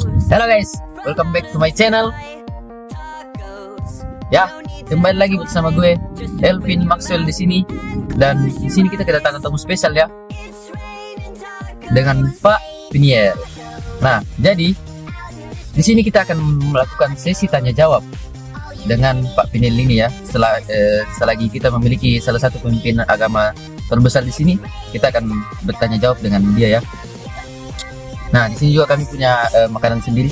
Halo guys, welcome back to my channel. Ya, kembali lagi bersama gue Elvin Maxwell di sini. Dan di sini kita kedatangan tamu spesial ya, dengan Pak Piniel. Nah, jadi di sini kita akan melakukan sesi tanya jawab dengan Pak Piniel ini ya. Selagi kita memiliki salah satu pemimpin agama terbesar di sini, kita akan bertanya jawab dengan dia ya. Nah, di sini juga kami punya makanan sendiri.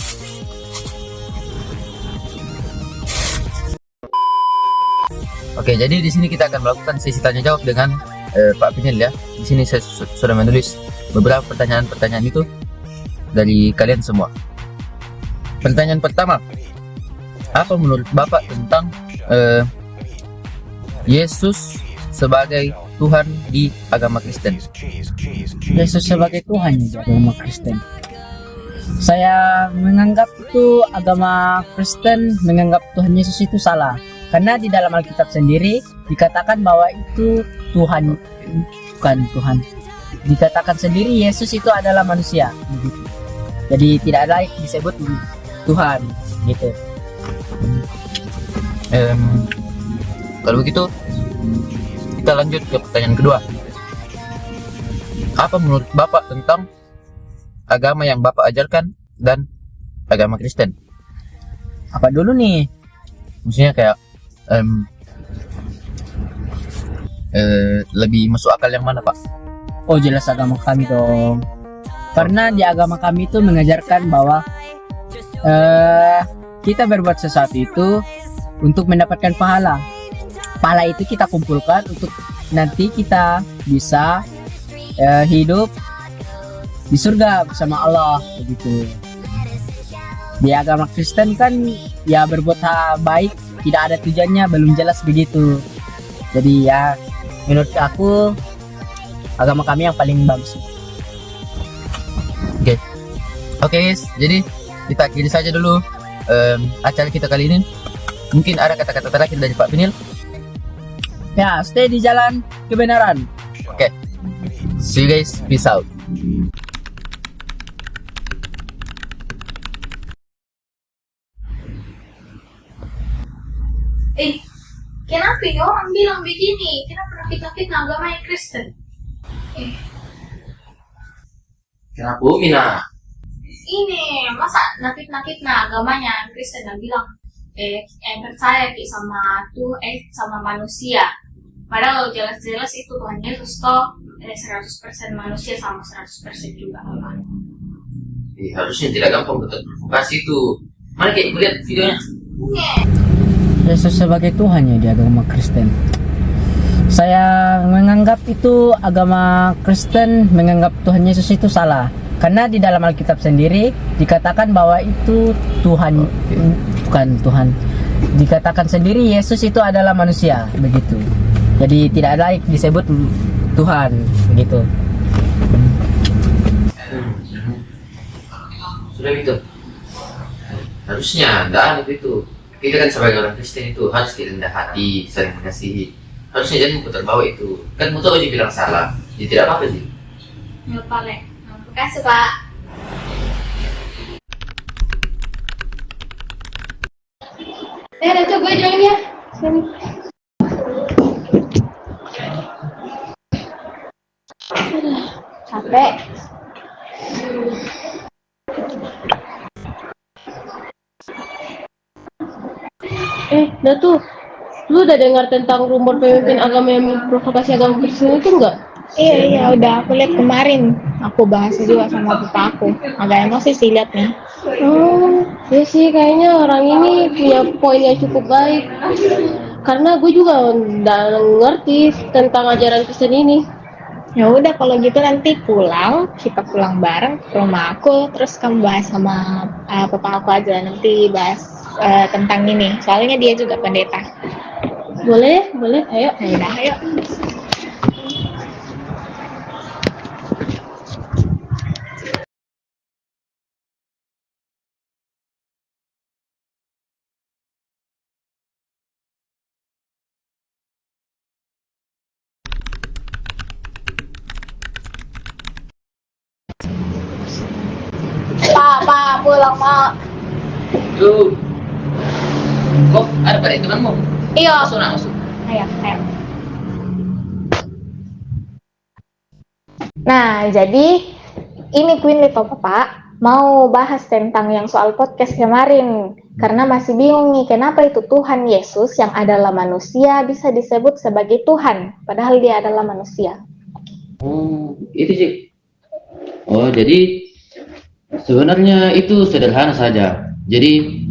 Oke, jadi di sini kita akan melakukan sesi tanya jawab dengan Pak Piniel ya. Di sini saya sudah menulis beberapa pertanyaan itu dari kalian semua. Pertanyaan pertama, apa menurut Bapak tentang Yesus sebagai Tuhan di agama Kristen? Yesus sebagai Tuhan di agama Kristen. Saya menganggap itu agama Kristen menganggap Tuhan Yesus itu salah. Karena di dalam Alkitab sendiri dikatakan bahwa itu Tuhan, bukan Tuhan. Dikatakan sendiri Yesus itu adalah manusia, begitu. Jadi tidak layak disebut Tuhan, gitu. Kalau begitu, kita lanjut ke pertanyaan kedua. Apa menurut Bapak tentang agama yang Bapak ajarkan dan agama Kristen? Apa dulu nih? Maksudnya kayak lebih masuk akal yang mana, Pak? Oh, jelas agama kami dong. Karena di agama kami itu mengajarkan bahwa kita berbuat sesuatu itu untuk mendapatkan pahala. Pahala itu kita kumpulkan untuk nanti kita bisa hidup di surga bersama Allah, begitu. Di agama Kristen kan ya berbuat baik tidak ada tujuannya, belum jelas begitu. Jadi ya menurut aku agama kami yang paling bagus. Oke guys, jadi kita akhiri saja dulu acara kita kali ini. Mungkin ada kata-kata terakhir dari Pak Piniel. Ya, stay di jalan kebenaran. Oke, see you guys, peace out. Kenapa ya orang bilang begini? Kenapa fitnah-fitnah agama yang Kristen? Kenapa Mina? Ini masa fitnah-fitnah agamanya yang Kristen dan bilang percaya sama sama manusia. Padahal jelas-jelas itu Tuhan Yesus toh 100% manusia sama 100% juga Allah. Harusnya tidak gampang untuk provokasi itu. Mana kayak lihat videonya? Yesus sebagai Tuhan ya di agama Kristen. Saya menganggap itu agama Kristen menganggap Tuhan Yesus itu salah. Karena di dalam Alkitab sendiri dikatakan bahwa itu Tuhan, bukan Tuhan. Dikatakan sendiri Yesus itu adalah manusia, begitu. Jadi tidak layak disebut Tuhan, begitu. Sudah gitu. Harusnya tidak aneh itu. Kita kan sebagai orang Kristen itu harus rendah hati, saling mengasihi. Harusnya jangan muter bawa itu. Kan muter aja bilang salah, jadi tidak apa-apa sih. Ya Pak, terima kasih Pak. Ada coba join ya. Capek. Nah tuh, lu udah dengar tentang rumor pemimpin agama yang memprovokasi agama Kristen itu enggak? Iya, udah aku lihat kemarin. Aku bahas juga sama bapak aku. Agak emosi sih liatnya. Oh, ya sih kayaknya orang ini punya poin yang cukup baik. Karena gue juga udah ngerti tentang ajaran Kristen ini. Ya udah kalau gitu nanti kita pulang bareng ke rumah aku, terus kamu bahas sama papa aku aja, nanti bahas tentang ini. Soalnya dia juga pendeta. Boleh, ayo. Ayo. pulang mak. Yuk. Kok ada pada temanmu? Iya. Masuk. Ayo, ayo. Nah, jadi ini Queen Little Papa mau bahas tentang yang soal podcast kemarin. Karena masih bingung nih, kenapa itu Tuhan Yesus yang adalah manusia bisa disebut sebagai Tuhan, padahal dia adalah manusia. Oh, itu sih. Oh, jadi sebenarnya itu sederhana saja. Jadi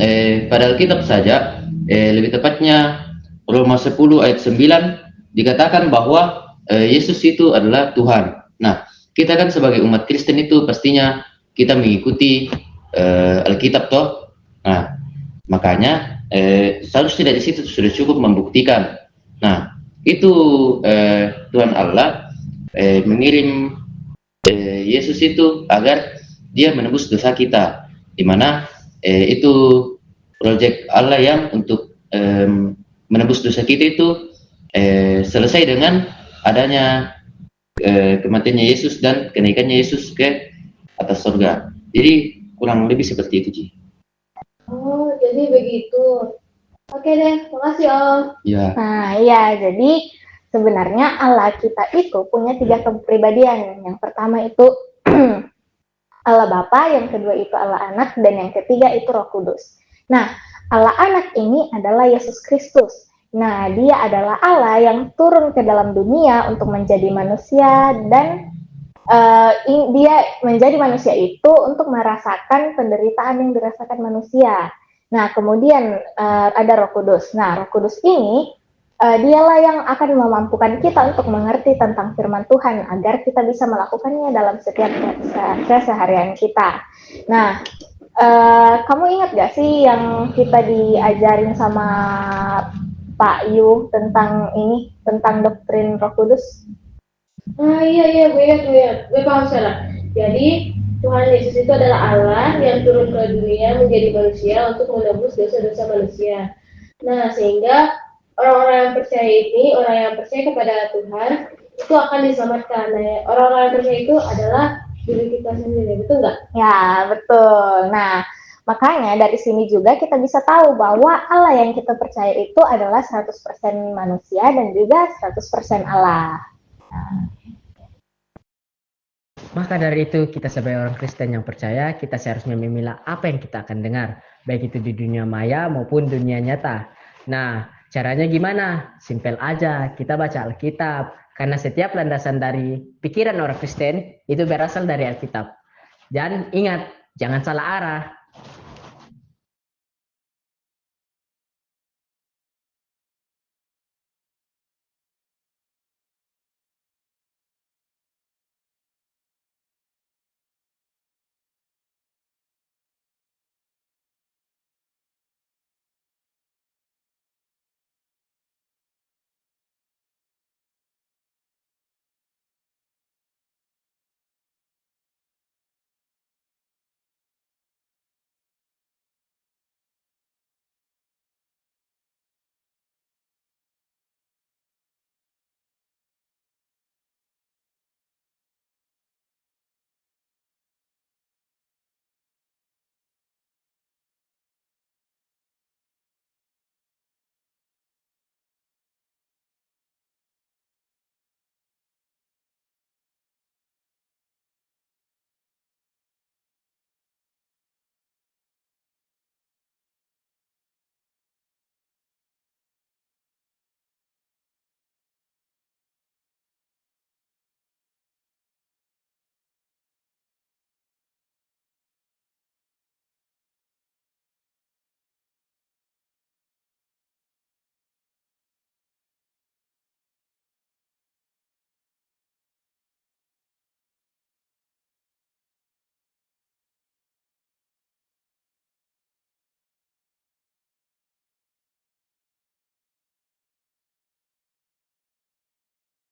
pada Alkitab saja, lebih tepatnya Roma 10 ayat 9 dikatakan bahwa Yesus itu adalah Tuhan. Nah, kita kan sebagai umat Kristen itu pastinya kita mengikuti Alkitab toh. Nah, makanya seharusnya dari situ sudah cukup membuktikan. Nah, itu Tuhan Allah mengirim Yesus itu agar dia menebus dosa kita, di mana itu proyek Allah yang untuk menebus dosa kita itu selesai dengan adanya kematiannya Yesus dan kenaikannya Yesus ke atas surga. Jadi kurang lebih seperti itu, Ji. Oh, jadi begitu. Oke deh, makasih Om. Ya. Nah, iya, jadi sebenarnya Allah kita itu punya 3 kepribadian. Yang pertama itu Allah Bapa, yang kedua itu Allah Anak, dan yang ketiga itu Roh Kudus. Nah, Allah Anak ini adalah Yesus Kristus. Nah, dia adalah Allah yang turun ke dalam dunia untuk menjadi manusia dan dia menjadi manusia itu untuk merasakan penderitaan yang dirasakan manusia. Nah, kemudian ada Roh Kudus. Nah, Roh Kudus ini dialah yang akan memampukan kita untuk mengerti tentang firman Tuhan agar kita bisa melakukannya dalam setiap keseharian kita. Nah, kamu ingat gak sih yang kita diajarin sama Pak Yu tentang ini, tentang doktrin Roh Kudus? Iya, gue ingat. Gue paham sekarang. Jadi, Tuhan Yesus itu adalah Allah yang turun ke dunia menjadi manusia untuk menebus dosa-dosa manusia. Nah, sehingga orang-orang yang percaya ini, orang yang percaya kepada Tuhan, itu akan diselamatkan. Nah, orang-orang yang percaya itu adalah diri kita sendiri, betul nggak? Ya, betul. Nah, makanya dari sini juga kita bisa tahu bahwa Allah yang kita percaya itu adalah 100% manusia dan juga 100% Allah. Maka dari itu kita sebagai orang Kristen yang percaya, kita seharusnya memilah apa yang kita akan dengar, baik itu di dunia maya maupun dunia nyata. Nah, caranya gimana? Simpel aja, kita baca Alkitab, karena setiap landasan dari pikiran orang Kristen itu berasal dari Alkitab. Dan ingat, jangan salah arah.